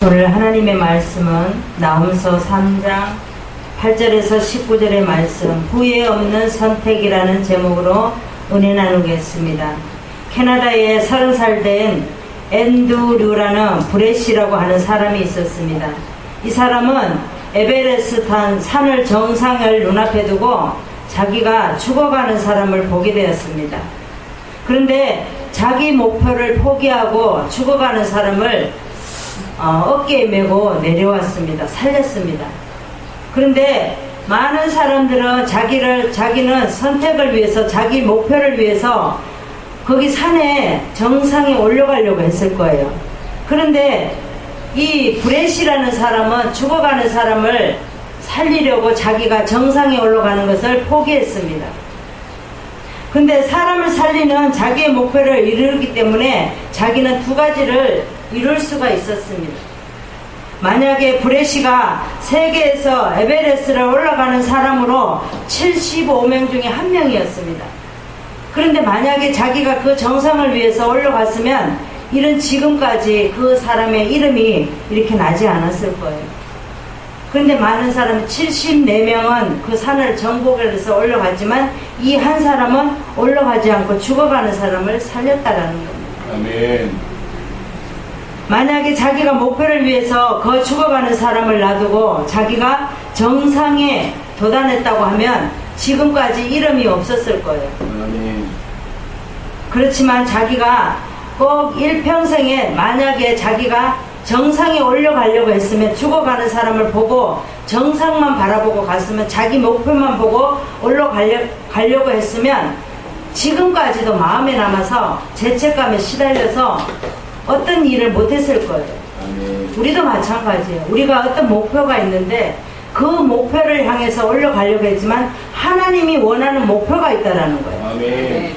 오늘 하나님의 말씀은 나훔서 3장 8절에서 19절의 말씀, 후회 없는 선택이라는 제목으로 은혜 나누겠습니다. 캐나다에 30살 된 앤드류라는 브레시라고 하는 사람이 있었습니다. 이 사람은 에베레스트 산을 정상을 눈앞에 두고 자기가 죽어가는 사람을 보게 되었습니다. 그런데 자기 목표를 포기하고 죽어가는 사람을 어깨에 메고 내려왔습니다. 살렸습니다. 그런데 많은 사람들은 자기는 선택을 위해서, 자기 목표를 위해서 거기 산에 정상에 올라가려고 했을 거예요. 그런데 이 브레시라는 사람은 죽어가는 사람을 살리려고 자기가 정상에 올라가는 것을 포기했습니다. 근데 사람을 살리는 자기의 목표를 이루기 때문에 자기는 두 가지를 이룰 수가 있었습니다. 만약에 브레시가 세계에서 에베레스트를 올라가는 사람으로 75명 중에 한 명이었습니다. 그런데 만약에 자기가 그 정상을 위해서 올라갔으면 이런 지금까지 그 사람의 이름이 이렇게 나지 않았을 거예요. 그런데 많은 사람 74명은 그 산을 정복해서 올라갔지만 이 한 사람은 올라가지 않고 죽어가는 사람을 살렸다라는 겁니다. 아멘. 만약에 자기가 목표를 위해서 그 죽어가는 사람을 놔두고 자기가 정상에 도달했다고 하면 지금까지 이름이 없었을 거예요. 아멘. 그렇지만 자기가 꼭 일평생에 만약에 자기가 정상에 올라가려고 했으면 죽어가는 사람을 보고 정상만 바라보고 갔으면 자기 목표만 보고 올라가려고 했으면 지금까지도 마음에 남아서 죄책감에 시달려서 어떤 일을 못했을 거예요. 아멘. 우리도 마찬가지예요. 우리가 어떤 목표가 있는데 그 목표를 향해서 올라가려고 했지만 하나님이 원하는 목표가 있다라는 거예요. 아멘.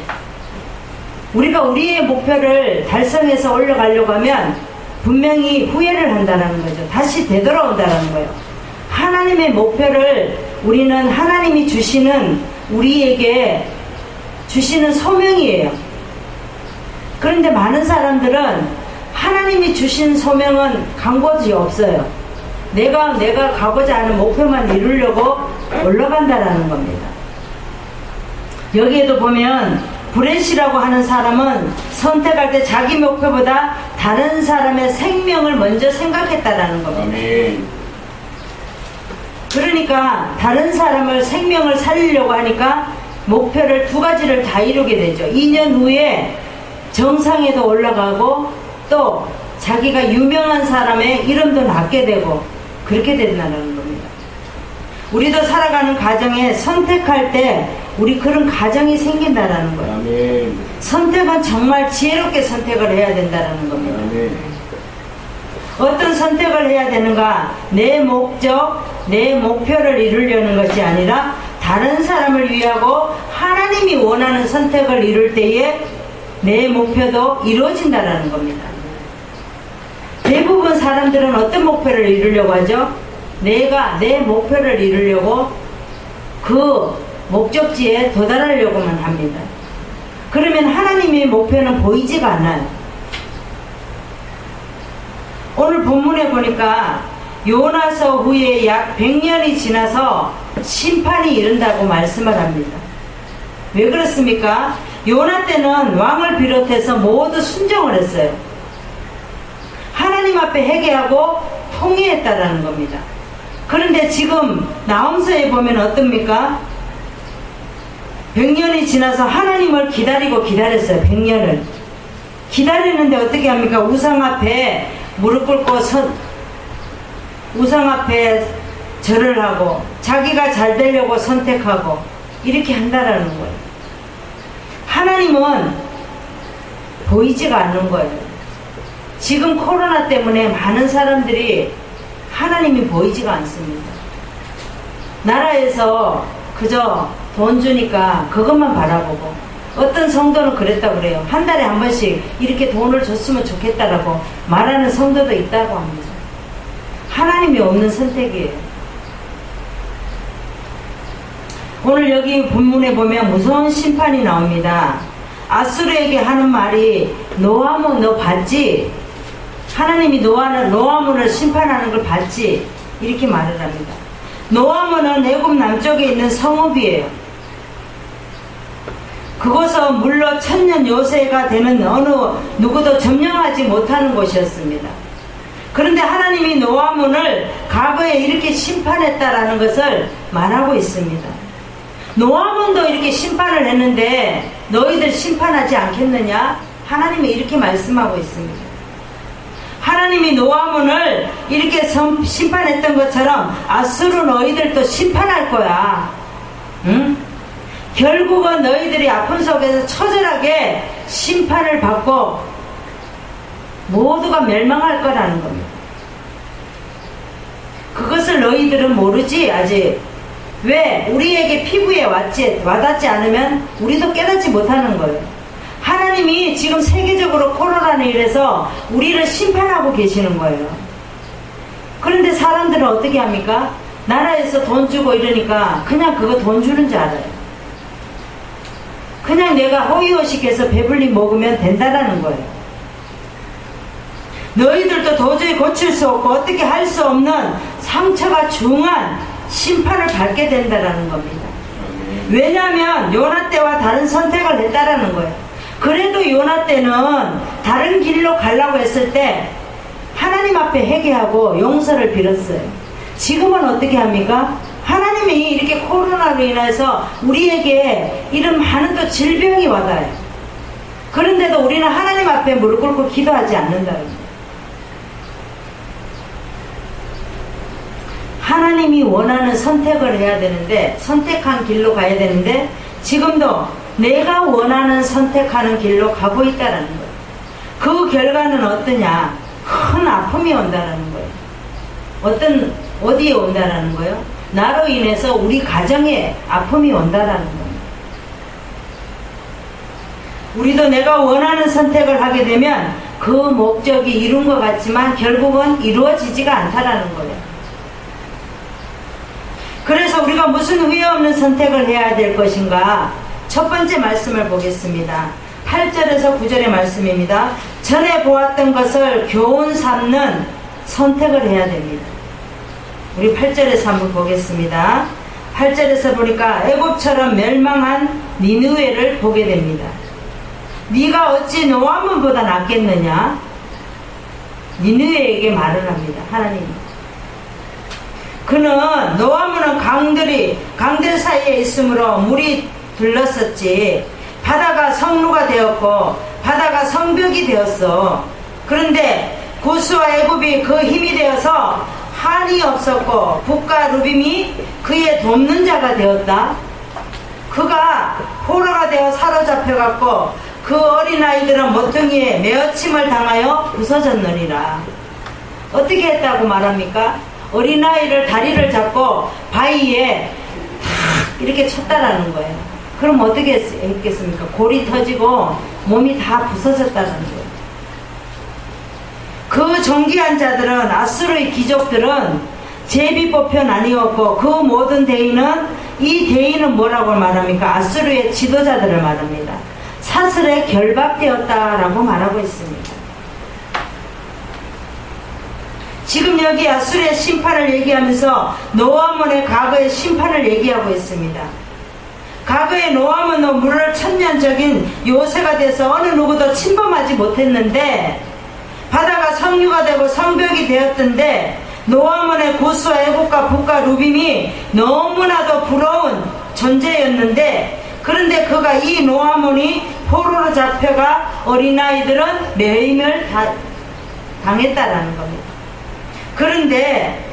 우리가 우리의 목표를 달성해서 올라가려고 하면 분명히 후회를 한다는 거죠. 다시 되돌아온다는 거예요. 하나님의 목표를 우리는 하나님이 주시는, 우리에게 주시는 소명이에요. 그런데 많은 사람들은 하나님이 주신 소명은 간 곳이 없어요. 내가 가고자 하는 목표만 이루려고 올라간다라는 겁니다. 여기에도 보면 브레시라고 하는 사람은 선택할 때 자기 목표보다 다른 사람의 생명을 먼저 생각했다라는 겁니다. 아멘. 그러니까 다른 사람을 생명을 살리려고 하니까 목표를 두 가지를 다 이루게 되죠. 2년 후에 정상에도 올라가고 또 자기가 유명한 사람의 이름도 낳게 되고 그렇게 된다는 겁니다. 우리도 살아가는 가정에 선택할 때 우리 그런 가정이 생긴다라는 거예요. 아멘. 선택은 정말 지혜롭게 선택을 해야 된다는 겁니다. 아멘. 어떤 선택을 해야 되는가? 내 목적, 내 목표를 이루려는 것이 아니라 다른 사람을 위하고 하나님이 원하는 선택을 이룰 때에 내 목표도 이루어진다는 겁니다. 대부분 사람들은 어떤 목표를 이루려고 하죠? 내가 내 목표를 이루려고 그 목적지에 도달하려고만 합니다. 그러면 하나님의 목표는 보이지가 않아요. 오늘 본문에 보니까 요나서 후에 약 100년이 지나서 심판이 이른다고 말씀을 합니다. 왜 그렇습니까? 요나 때는 왕을 비롯해서 모두 순종을 했어요. 하나님 앞에 회개하고 통회했다라는 겁니다. 그런데 지금 나훔서에 보면 어떻습니까? 100년이 지나서 하나님을 기다렸어요. 100년을 기다리는데 어떻게 합니까? 우상 앞에 무릎 꿇고 우상 앞에 절을 하고 자기가 잘 되려고 선택하고 이렇게 한다라는 거예요. 하나님은 보이지가 않는 거예요. 지금 코로나 때문에 많은 사람들이 하나님이 보이지가 않습니다. 나라에서 그저 돈 주니까 그것만 바라보고, 어떤 성도는 그랬다고 그래요. 한 달에 한 번씩 이렇게 돈을 줬으면 좋겠다라고 말하는 성도도 있다고 합니다. 하나님이 없는 선택이에요. 오늘 여기 본문에 보면 무서운 심판이 나옵니다. 아수르에게 하는 말이 노하면 너 봤지? 하나님이 노아문을 심판하는 걸 봤지. 이렇게 말을 합니다. 노아문은 애굽 남쪽에 있는 성읍이에요. 그곳은 물로 천년 요새가 되는 어느 누구도 점령하지 못하는 곳이었습니다. 그런데 하나님이 노아문을 과거에 이렇게 심판했다라는 것을 말하고 있습니다. 노아문도 이렇게 심판을 했는데 너희들 심판하지 않겠느냐? 하나님이 이렇게 말씀하고 있습니다. 하나님이 노아문을 이렇게 심판했던 것처럼 아수르 너희들도 심판할 거야. 응? 결국은 너희들이 아픔 속에서 처절하게 심판을 받고 모두가 멸망할 거라는 겁니다. 그것을 너희들은 모르지 아직. 왜? 우리에게 피부에 와닿지 않으면 우리도 깨닫지 못하는 거예요. 하나님이 지금 세계적으로 코로나로 인해서 우리를 심판하고 계시는 거예요. 그런데 사람들은 어떻게 합니까? 나라에서 돈 주고 이러니까 그냥 그거 돈 주는 줄 알아요. 그냥 내가 호의호식해서 배불리 먹으면 된다라는 거예요. 너희들도 도저히 고칠 수 없고 어떻게 할 수 없는 상처가 중한 심판을 받게 된다라는 겁니다. 왜냐하면 요나 때와 다른 선택을 했다라는 거예요. 그래도 요나 때는 다른 길로 가려고 했을 때 하나님 앞에 회개하고 용서를 빌었어요. 지금은 어떻게 합니까? 하나님이 이렇게 코로나로 인해서 우리에게 이런 많은 또 질병이 와닿아요. 그런데도 우리는 하나님 앞에 무릎 꿇고 기도하지 않는다는 거예요. 하나님이 원하는 선택을 해야 되는데, 선택한 길로 가야 되는데 지금도 내가 원하는 선택하는 길로 가고 있다는 거예요. 그 결과는 어떠냐? 큰 아픔이 온다는 거예요. 어디에 온다는 거예요? 나로 인해서 우리 가정에 아픔이 온다는 거예요. 우리도 내가 원하는 선택을 하게 되면 그 목적이 이룬 것 같지만 결국은 이루어지지가 않다라는 거예요. 그래서 우리가 무슨 후회 없는 선택을 해야 될 것인가? 첫 번째 말씀을 보겠습니다. 8절에서 9절의 말씀입니다. 전에 보았던 것을 교훈 삼는 선택을 해야 됩니다. 우리 8절에서 한번 보겠습니다. 8절에서 보니까 애굽처럼 멸망한 니느웨를 보게 됩니다. 네가 어찌 노아문보다 낫겠느냐? 니느웨에게 말을 합니다. 하나님이. 그는 노아문은 강들 사이에 있으므로 물이 둘렀었지. 바다가 성루가 되었고 바다가 성벽이 되었어. 그런데 구스와 애굽이 그 힘이 되어서 한이 없었고 북과 루빔이 그의 돕는 자가 되었다. 그가 포로가 되어 사로잡혀갔고 그 어린아이들은 모퉁이에 메어침을 당하여 부서졌느니라. 어떻게 했다고 말합니까? 어린아이를 다리를 잡고 바위에 탁 이렇게 쳤다라는 거예요. 그럼 어떻게 했겠습니까? 골이 터지고 몸이 다 부서졌다는 거예요. 그 존귀한 자들은, 아수르의 귀족들은 제비뽑혀 나뉘었고 그 모든 대의는, 이 대의는 뭐라고 말합니까? 아수르의 지도자들을 말합니다. 사슬에 결박되었다라고 말하고 있습니다. 지금 여기 아수르의 심판을 얘기하면서 노아문의 과거의 심판을 얘기하고 있습니다. 과거에 노아문은 물을 천년적인 요새가 돼서 어느 누구도 침범하지 못했는데 바다가 성류가 되고 성벽이 되었던데 노아문의 구스와 애굽과 북과 루빔이 너무나도 부러운 존재였는데, 그런데 그가 이 노아문이 포로로 잡혀가 어린아이들은 매임을 당했다라는 겁니다. 그런데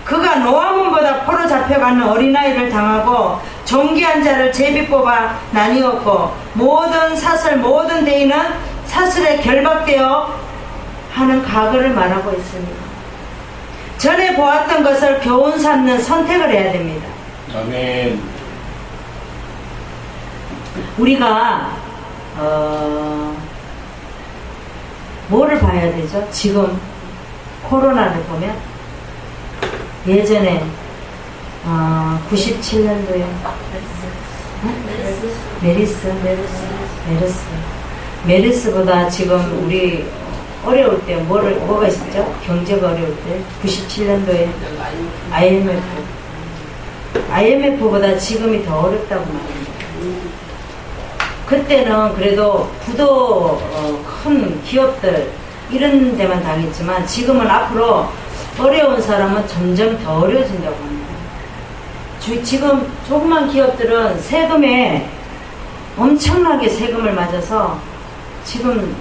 그가 노아문보다 포로 잡혀가는 어린아이를 당하고 존귀한 자를 제비 뽑아 나뉘었고 모든 사슬 모든 대의는 사슬에 결박되어 하는 과거를 말하고 있습니다. 전에 보았던 것을 교훈 삼는 선택을 해야 됩니다. 아멘. 우리가 뭐를 봐야 되죠? 지금 코로나를 보면 예전에 97년도에 메르스보다 지금 우리 어려울 때 뭐가 있었죠? 경제가 어려울 때 97년도에 IMF보다 지금이 더 어렵다고 말합니다. 그때는 그래도 부도 큰 기업들 이런 데만 당했지만 지금은 앞으로 어려운 사람은 점점 더 어려워진다고 합니다. 지금 조그만 기업들은 세금에 엄청나게 세금을 맞아서 지금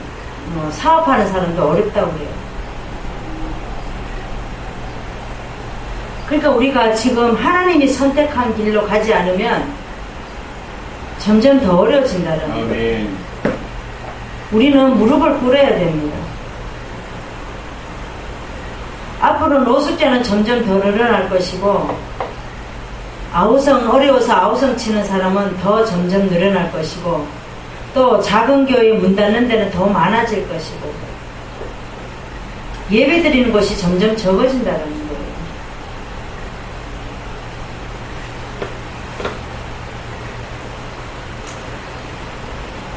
사업하는 사람도 어렵다고 해요. 그러니까 우리가 지금 하나님이 선택한 길로 가지 않으면 점점 더 어려워진다는 거예요. 우리는 무릎을 꿇어야 됩니다. 앞으로 노숙자는 점점 더 늘어날 것이고 어려워서 아우성 치는 사람은 더 점점 늘어날 것이고 또 작은 교회 문 닫는 데는 더 많아질 것이고 예배 드리는 것이 점점 적어진다는 거예요.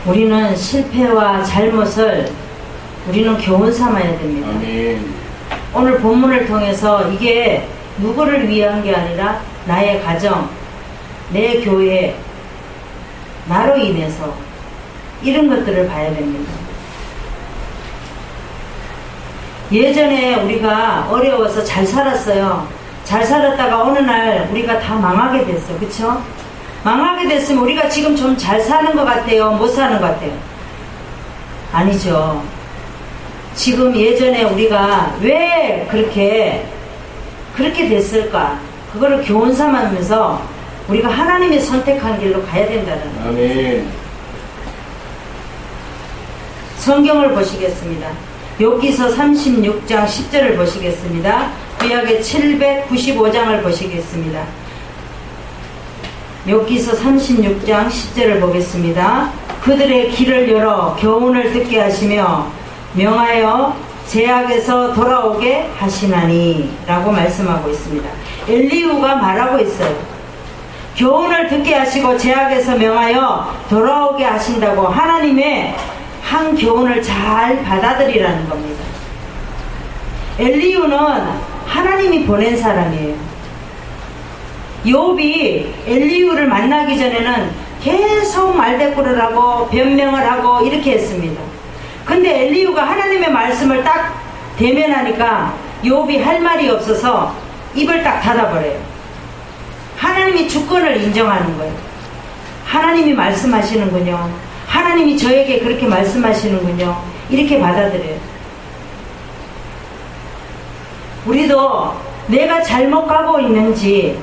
우리는 실패와 잘못을 우리는 교훈 삼아야 됩니다. 아멘. 오늘 본문을 통해서 이게 누구를 위한 게 아니라 나의 가정, 내 교회, 나로 인해서 이런 것들을 봐야 됩니다. 예전에 우리가 어려워서 잘 살았어요. 잘 살았다가 어느 날 우리가 다 망하게 됐어. 그쵸? 망하게 됐으면 우리가 지금 좀 잘 사는 것 같아요? 못 사는 것 같아요? 아니죠. 지금 예전에 우리가 왜 그렇게 됐을까? 그거를 교훈 삼으면서 우리가 하나님이 선택한 길로 가야 된다는 거예요. 아멘. 성경을 보시겠습니다. 욥기서 36장 10절을 보시겠습니다. 구약의 795장을 보시겠습니다. 욥기서 36장 10절을 보겠습니다. 그들의 귀를 열어 교훈을 듣게 하시며 명하여 제약에서 돌아오게 하시나니 라고 말씀하고 있습니다. 엘리후가 말하고 있어요. 교훈을 듣게 하시고 제약에서 명하여 돌아오게 하신다고 하나님의 한 교훈을 잘 받아들이라는 겁니다. 엘리후는 하나님이 보낸 사람이에요. 욥이 엘리후를 만나기 전에는 계속 말대꾸를 하고 변명을 하고 이렇게 했습니다. 근데 엘리후가 하나님의 말씀을 딱 대면하니까 욥이 할 말이 없어서 입을 딱 닫아버려요. 하나님이 주권을 인정하는 거예요. 하나님이 말씀하시는군요. 하나님이 저에게 그렇게 말씀하시는군요. 이렇게 받아들여요. 우리도 내가 잘못 가고 있는지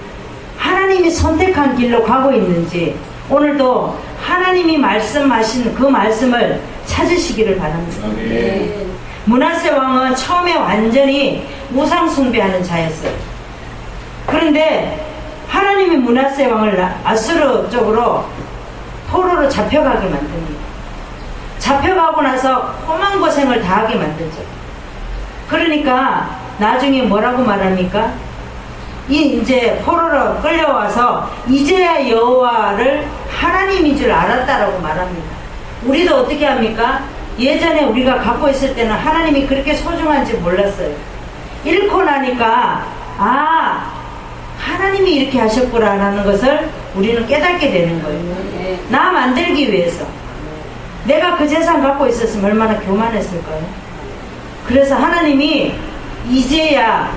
하나님이 선택한 길로 가고 있는지 오늘도 하나님이 말씀하신 그 말씀을 찾으시기를 바랍니다. 네. 므낫세 왕은 처음에 완전히 우상 숭배하는 자였어요. 그런데 하나님이 므낫세 왕을 아수르 쪽으로 포로로 잡혀가게 만듭니다. 잡혀가고 나서 험한 고생을 다하게 만들죠. 그러니까 나중에 뭐라고 말합니까? 이제 포로로 끌려와서 이제야 여호와를 하나님인 줄 알았다라고 말합니다. 우리도 어떻게 합니까? 예전에 우리가 갖고 있을 때는 하나님이 그렇게 소중한지 몰랐어요. 잃고 나니까 하나님이 이렇게 하셨구나라는 것을 우리는 깨닫게 되는 거예요. 나 만들기 위해서. 내가 그 재산 갖고 있었으면 얼마나 교만했을까요? 그래서 하나님이 이제야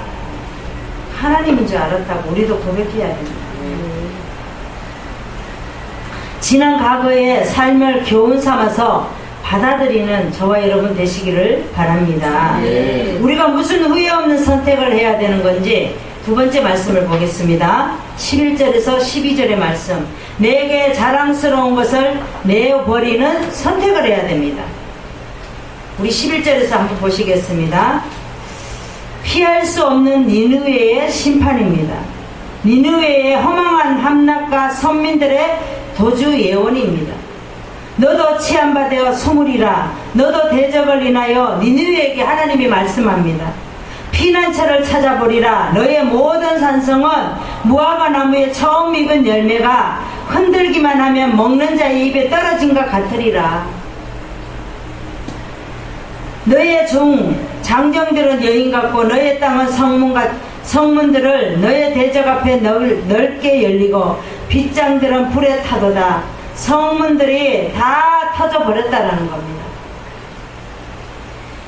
하나님인 줄 알았다고 우리도 고백해야 됩니다. 지난 과거의 삶을 교훈 삼아서 받아들이는 저와 여러분 되시기를 바랍니다. 우리가 무슨 후회 없는 선택을 해야 되는 건지 두 번째 말씀을 보겠습니다. 11절에서 12절의 말씀. 내게 자랑스러운 것을 내어버리는 선택을 해야 됩니다. 우리 11절에서 한번 보시겠습니다. 피할 수 없는 니느웨의 심판입니다. 니느웨의 허망한 함락과 선민들의 도주 예언입니다. 너도 치안받아 소물이라. 너도 대적을 인하여 니느웨에게 하나님이 말씀합니다. 피난처를 찾아보리라. 너의 모든 산성은 무화과 나무에 처음 익은 열매가 흔들기만 하면 먹는 자의 입에 떨어진 것 같으리라. 너의 종 장정들은 여인 같고 너의 땅은 성문들을 너의 대적 앞에 넓게 열리고 빗장들은 불에 타도다. 성문들이 다 터져 버렸다라는 겁니다.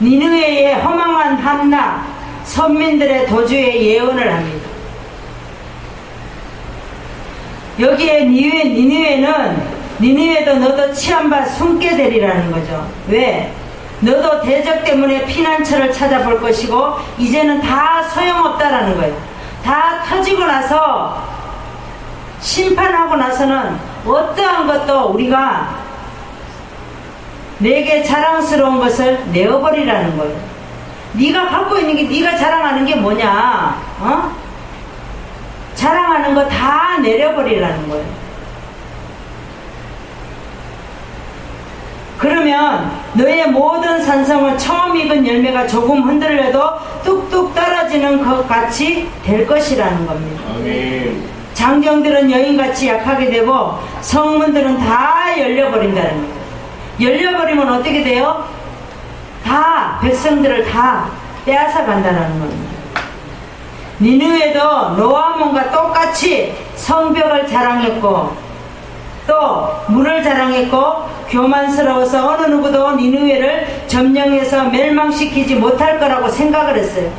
니느웨의 허망한 함락, 선민들의 도주의 예언을 합니다. 여기에 니느웨도 너도 치안바 숨게 되리라는 거죠. 왜? 너도 대적 때문에 피난처를 찾아볼 것이고 이제는 다 소용없다라는 거예요. 다 터지고 나서 심판하고 나서는 어떠한 것도 우리가 내게 자랑스러운 것을 내어버리라는 거예요. 네가 갖고 있는 게, 네가 자랑하는 게 뭐냐? 자랑하는 거 다 내려버리라는 거예요. 그러면 너의 모든 산성은 처음 익은 열매가 조금 흔들려도 뚝뚝 떨어지는 것 같이 될 것이라는 겁니다. 아멘. 장정들은 여인같이 약하게 되고 성문들은 다 열려버린다는 거예요. 열려버리면 어떻게 돼요? 다 백성들을 다 빼앗아 간다는 겁니다. 니느웨도 노아몬과 똑같이 성벽을 자랑했고 또 문을 자랑했고 교만스러워서 어느 누구도 니느웨를 점령해서 멸망시키지 못할 거라고 생각을 했어요.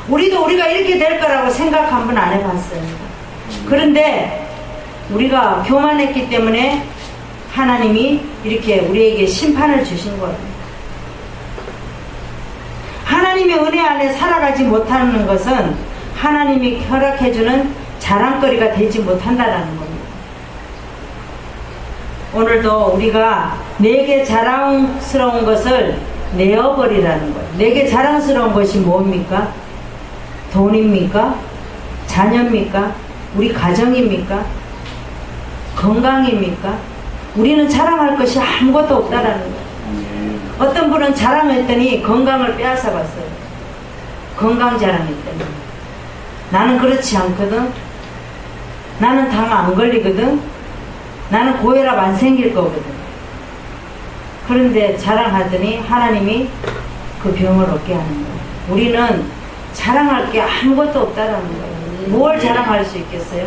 우리가 이렇게 될 거라고 생각 한번 안 해봤어요. 그런데 우리가 교만했기 때문에 하나님이 이렇게 우리에게 심판을 주신 거예요. 하나님의 은혜 안에 살아가지 못하는 것은 하나님이 허락해주는 자랑거리가 되지 못한다는 겁니다. 오늘도 우리가 내게 자랑스러운 것을 내어버리라는 거예요. 내게 자랑스러운 것이 뭡니까? 돈입니까? 자녀입니까? 우리 가정입니까? 건강입니까? 우리는 자랑할 것이 아무것도 없다라는 거예요. 어떤 분은 자랑했더니 건강을 빼앗아 갔어요. 건강 자랑했더니. 나는 그렇지 않거든. 나는 당 안 걸리거든. 나는 고혈압 안 생길 거거든. 그런데 자랑하더니 하나님이 그 병을 얻게 하는 거예요. 우리는 자랑할 게 아무것도 없다라는 거예요. 뭘 자랑할 수 있겠어요?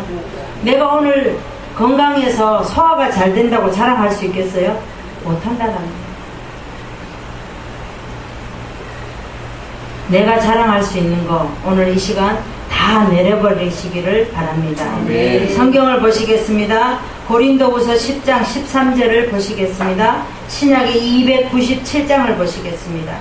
내가 오늘 건강해서 소화가 잘 된다고 자랑할 수 있겠어요? 못한다는 거예요. 내가 자랑할 수 있는 거 오늘 이 시간 다 내려버리시기를 바랍니다. 네. 성경을 보시겠습니다. 고린도후서 10장 13절을 보시겠습니다. 신약의 297장을 보시겠습니다.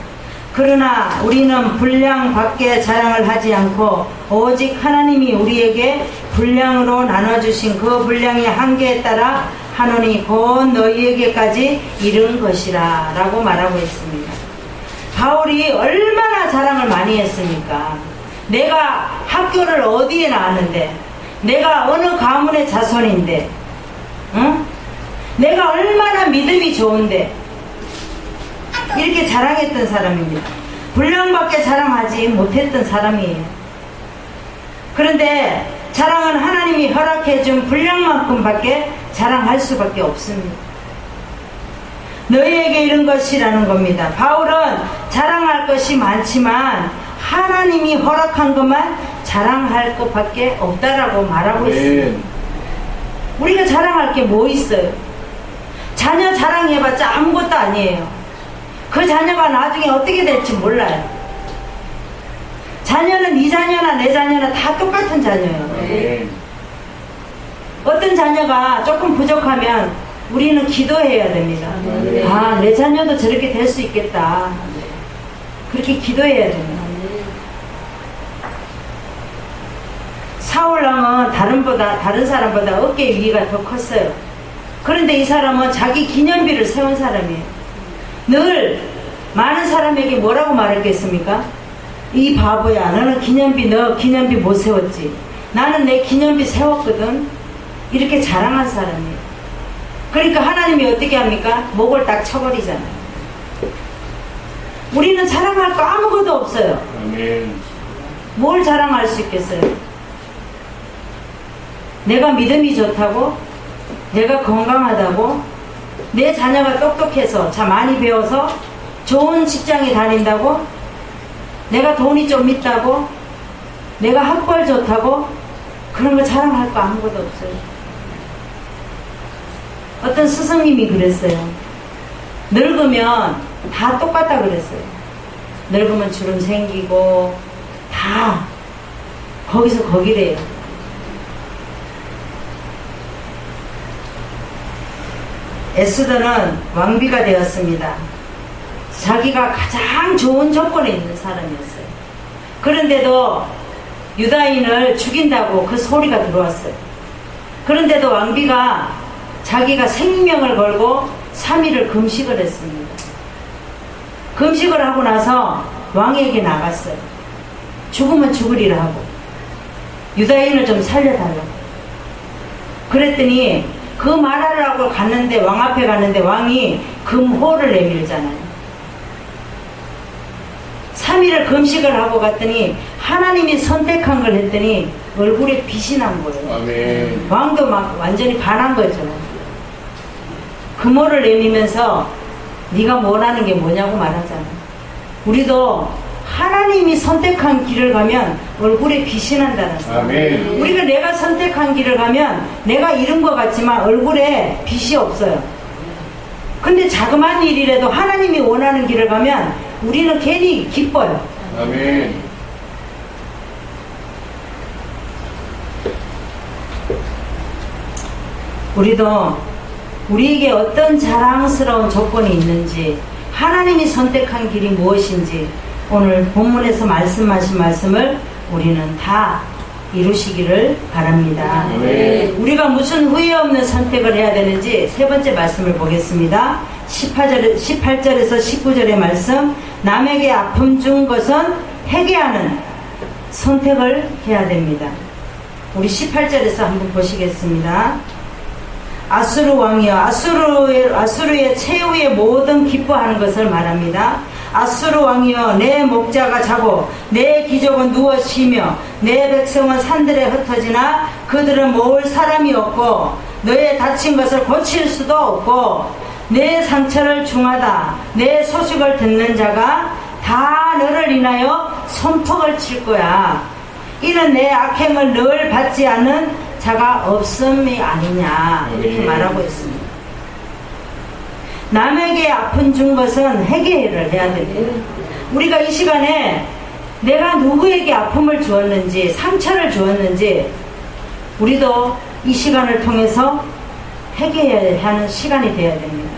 그러나 우리는 분량 밖에 자랑을 하지 않고 오직 하나님이 우리에게 분량으로 나눠주신 그 분량의 한계에 따라 하노니 곧 너희에게까지 이른 것이라 라고 말하고 있습니다. 바울이 얼마나 자랑을 많이 했습니까? 내가 학교를 어디에 나왔는데, 내가 어느 가문의 자손인데, 응? 내가 얼마나 믿음이 좋은데, 이렇게 자랑했던 사람입니다. 분량밖에 자랑하지 못했던 사람이에요. 그런데 자랑은 하나님이 허락해준 분량만큼밖에 자랑할 수밖에 없습니다. 너희에게 이런 것이라는 겁니다. 바울은 자랑할 것이 많지만 하나님이 허락한 것만 자랑할 것밖에 없다라고 말하고 있습니다. 우리가 자랑할 게 뭐 있어요? 자녀 자랑해봤자 아무것도 아니에요. 그 자녀가 나중에 어떻게 될지 몰라요. 자녀는 네 자녀나 내 자녀나 다 똑같은 자녀예요. 어떤 자녀가 조금 부족하면 우리는 기도해야 됩니다. 아, 내 자녀도 저렇게 될 수 있겠다. 그렇게 기도해야 됩니다. 사울왕은 다른 사람보다 어깨 위가 더 컸어요. 그런데 이 사람은 자기 기념비를 세운 사람이에요. 늘 많은 사람에게 뭐라고 말했겠습니까? 이 바보야, 너는 너 기념비 못 세웠지. 나는 내 기념비 세웠거든. 이렇게 자랑한 사람이에요. 그러니까 하나님이 어떻게 합니까? 목을 딱 쳐버리잖아요. 우리는 자랑할 거 아무것도 없어요. 아멘. 뭘 자랑할 수 있겠어요? 내가 믿음이 좋다고, 내가 건강하다고, 내 자녀가 똑똑해서 자 많이 배워서 좋은 직장에 다닌다고? 내가 돈이 좀 있다고? 내가 학벌 좋다고? 그런 거 자랑할 거 아무것도 없어요. 어떤 스승님이 그랬어요. 늙으면 다 똑같다 그랬어요. 늙으면 주름 생기고 다 거기서 거기래요. 에스더는 왕비가 되었습니다. 자기가 가장 좋은 조건에 있는 사람이었어요. 그런데도 유다인을 죽인다고 그 소리가 들어왔어요. 그런데도 왕비가 자기가 생명을 걸고 3일을 금식을 했습니다. 금식을 하고 나서 왕에게 나갔어요. 죽으면 죽으리라 하고 유다인을 좀 살려달라고. 그랬더니 그 말하려고 갔는데 왕 앞에 갔는데 왕이 금호를 내밀잖아요. 3일을 금식을 하고 갔더니 하나님이 선택한 걸 했더니 얼굴에 빛이 난 거예요. 아멘. 왕도 막 완전히 반한 거였잖아요. 금호를 내밀면서 네가 원하는 게 뭐냐고 말하잖아요. 우리도 하나님이 선택한 길을 가면 얼굴에 빛이 난다는 거예요. 아멘. 우리가 내가 선택한 길을 가면 내가 잃은 것 같지만 얼굴에 빛이 없어요. 근데 자그마한 일이라도 하나님이 원하는 길을 가면 우리는 괜히 기뻐요. 아멘. 우리도 우리에게 어떤 자랑스러운 조건이 있는지, 하나님이 선택한 길이 무엇인지 오늘 본문에서 말씀하신 말씀을 우리는 다 이루시기를 바랍니다. 네. 우리가 무슨 후회 없는 선택을 해야 되는지 세 번째 말씀을 보겠습니다. 18절에서 19절의 말씀. 남에게 아픔 준 것은 회개하는 선택을 해야 됩니다. 우리 18절에서 한번 보시겠습니다. 아수르 왕이여, 아수르의 최후의 모든 기뻐하는 것을 말합니다. 아수르 왕이여, 내 목자가 자고 내 기족은 누워 쉬며 내 백성은 산들에 흩어지나 그들은 모을 사람이 없고 너의 다친 것을 고칠 수도 없고 내 상처를 중하다 내 소식을 듣는 자가 다 너를 인하여 손톱을 칠 거야. 이는 내 악행을 늘 받지 않는 자가 없음이 아니냐, 이렇게 말하고 있습니다. 남에게 아픔 준 것은 회개를 해야 됩니다. 우리가 이 시간에 내가 누구에게 아픔을 주었는지, 상처를 주었는지 우리도 이 시간을 통해서 회개해야 하는 시간이 되어야 됩니다.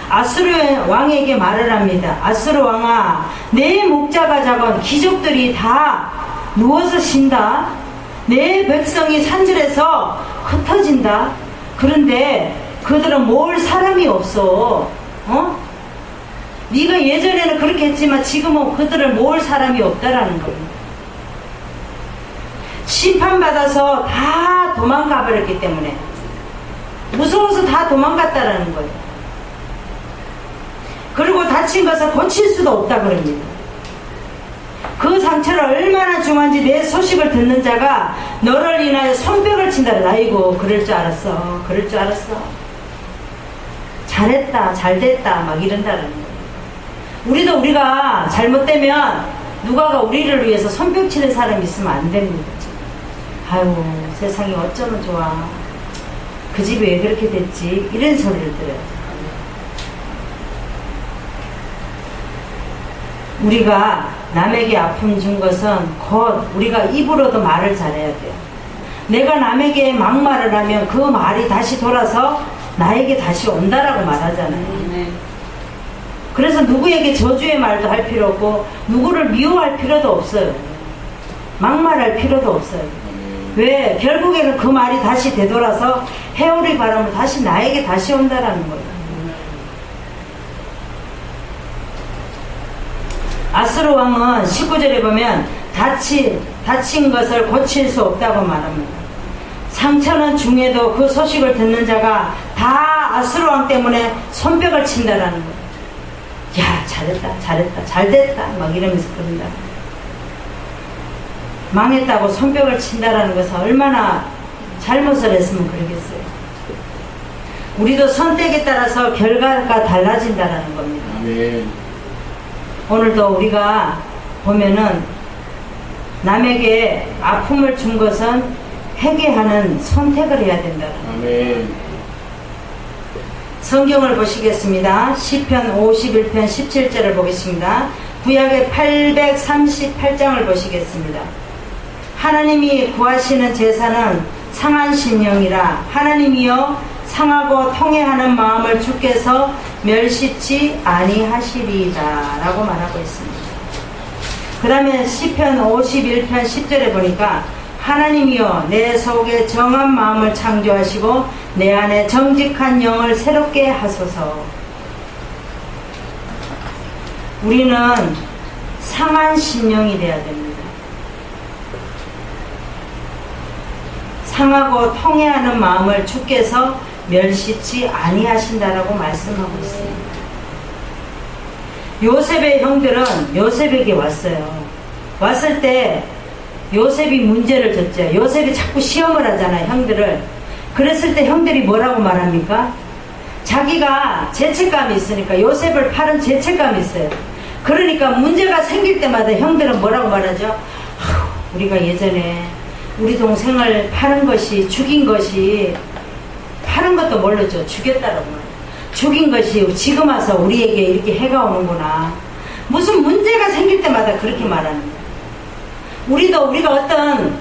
아수르 왕에게 말을 합니다. 아수르 왕아, 내 목자가 작은 귀족들이 다 누워서 쉰다. 내 백성이 산들에서 흩어진다. 그런데 그들은 모을 사람이 없어. 네가 예전에는 그렇게 했지만 지금은 그들을 모을 사람이 없다라는 겁니다. 심판받아서 다 도망가 버렸기 때문에 무서워서 다 도망갔다라는 거예요. 그리고 다친 것을 고칠 수도 없다 그럽니다. 그 상처를 얼마나 중한지 내 소식을 듣는 자가 너를 인하여 손뼉을 친다. 아이고, 그럴 줄 알았어. 그럴 줄 알았어. 잘했다. 잘됐다. 막 이런다는 거예요. 우리도 우리가 잘못되면 누가가 우리를 위해서 손뼉 치는 사람이 있으면 안 됩니다. 아유, 세상이 어쩌면 좋아. 그 집이 왜 그렇게 됐지? 이런 소리를 들어요. 우리가 남에게 아픔 준 것은 곧 우리가 입으로도 말을 잘해야 돼요. 내가 남에게 막말을 하면 그 말이 다시 돌아서 나에게 다시 온다라고 말하잖아요. 그래서 누구에게 저주의 말도 할 필요 없고 누구를 미워할 필요도 없어요. 막말할 필요도 없어요. 왜? 결국에는 그 말이 다시 되돌아서 해오리 바람을 다시 나에게 다시 온다라는 거예요. 아수르 왕은 19절에 보면 다친 것을 고칠 수 없다고 말합니다. 상처는 중에도 그 소식을 듣는 자가 다 아수르 왕 때문에 손뼉을 친다라는 거예요. 야, 잘했다, 잘했다, 잘됐다 막 이러면서 그런다. 망했다고 손뼉을 친다라는 것은 얼마나 잘못을 했으면 그러겠어요. 우리도 선택에 따라서 결과가 달라진다라는 겁니다. 아멘. 오늘도 우리가 보면은 남에게 아픔을 준 것은 회개하는 선택을 해야 된다. 아멘. 성경을 보시겠습니다. 시편 51편 17절을 보겠습니다. 구약의 838장을 보시겠습니다. 하나님이 구하시는 제사는 상한 심령이라 하나님이여 상하고 통회하는 마음을 주께서 멸시치 아니하시리이다 라고 말하고 있습니다. 그 다음에 시편 51편 10절에 보니까 하나님이여 내 속에 정한 마음을 창조하시고 내 안에 정직한 영을 새롭게 하소서. 우리는 상한 심령이 되어야 됩니다. 상하고 통회하는 마음을 주께서 멸시치 아니하신다라고 말씀하고 있습니다. 요셉의 형들은 요셉에게 왔어요. 왔을 때 요셉이 문제를 졌죠. 요셉이 자꾸 시험을 하잖아요, 형들을. 그랬을 때 형들이 뭐라고 말합니까? 자기가 죄책감이 있으니까 요셉을 팔은 죄책감이 있어요. 그러니까 문제가 생길 때마다 형들은 뭐라고 말하죠? 우리가 예전에 우리 동생을 파는 것이, 죽인 것이, 파는 것도 모르죠. 죽였다라고 말해요. 죽인 것이 지금 와서 우리에게 이렇게 해가 오는구나. 무슨 문제가 생길 때마다 그렇게 말하는 거예요. 우리가 어떤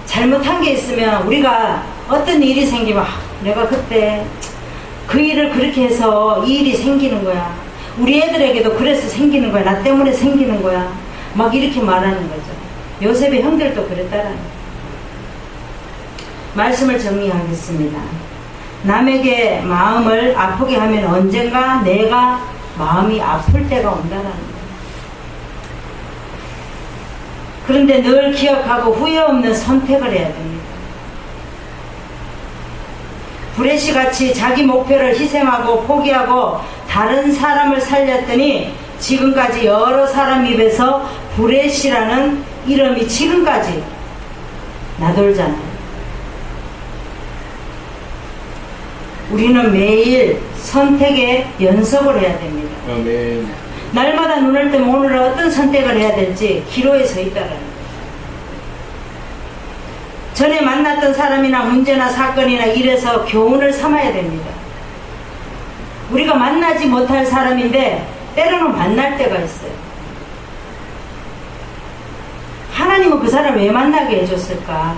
잘못한 게 있으면 우리가 어떤 일이 생기면 내가 그때 그 일을 그렇게 해서 이 일이 생기는 거야. 우리 애들에게도 그래서 생기는 거야. 나 때문에 생기는 거야. 막 이렇게 말하는 거죠. 요셉의 형들도 그랬다라는 거예요. 말씀을 정리하겠습니다. 남에게 마음을 아프게 하면 언젠가 내가 마음이 아플 때가 온다라는 거예요. 그런데 늘 기억하고 후회 없는 선택을 해야 됩니다. 브레시 같이 자기 목표를 희생하고 포기하고 다른 사람을 살렸더니 지금까지 여러 사람 입에서 브레시라는 이름이 지금까지 나돌잖아요. 우리는 매일 선택의 연습을 해야 됩니다. 아멘. 날마다 눈을 뜨면 오늘 어떤 선택을 해야 될지 기로에 서 있다라는 거예요. 전에 만났던 사람이나 문제나 사건이나 일에서 교훈을 삼아야 됩니다. 우리가 만나지 못할 사람인데 때로는 만날 때가 있어요. 하나님은 그 사람을 왜 만나게 해줬을까?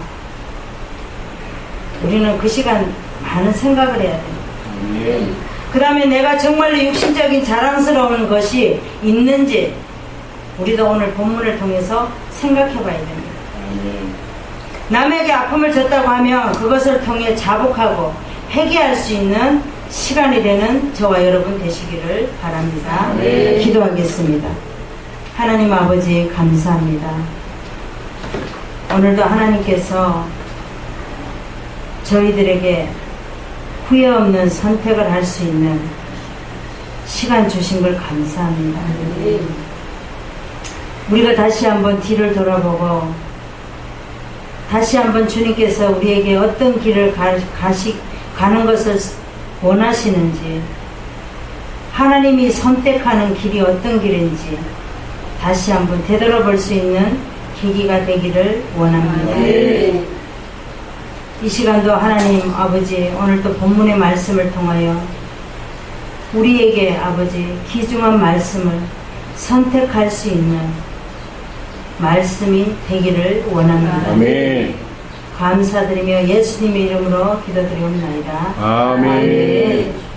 우리는 그 시간 많은 생각을 해야 됩니다. 그 다음에 내가 정말로 육신적인 자랑스러운 것이 있는지 우리도 오늘 본문을 통해서 생각해 봐야 됩니다. 남에게 아픔을 줬다고 하면 그것을 통해 자복하고 회개할 수 있는 시간이 되는 저와 여러분 되시기를 바랍니다. 기도하겠습니다. 하나님 아버지 감사합니다. 오늘도 하나님께서 저희들에게 후회 없는 선택을 할 수 있는 시간 주신 걸 감사합니다. 우리가 다시 한번 뒤를 돌아보고 다시 한번 주님께서 우리에게 어떤 길을 가는 것을 원하시는지, 하나님이 선택하는 길이 어떤 길인지 다시 한번 되돌아볼 수 있는 계기가 되기를 원합니다. 이 시간도 하나님 아버지 오늘 또 본문의 말씀을 통하여 우리에게 아버지 귀중한 말씀을 선택할 수 있는 말씀이 되기를 원합니다. 아멘. 감사드리며 예수님의 이름으로 기도드리옵나이다. 아멘.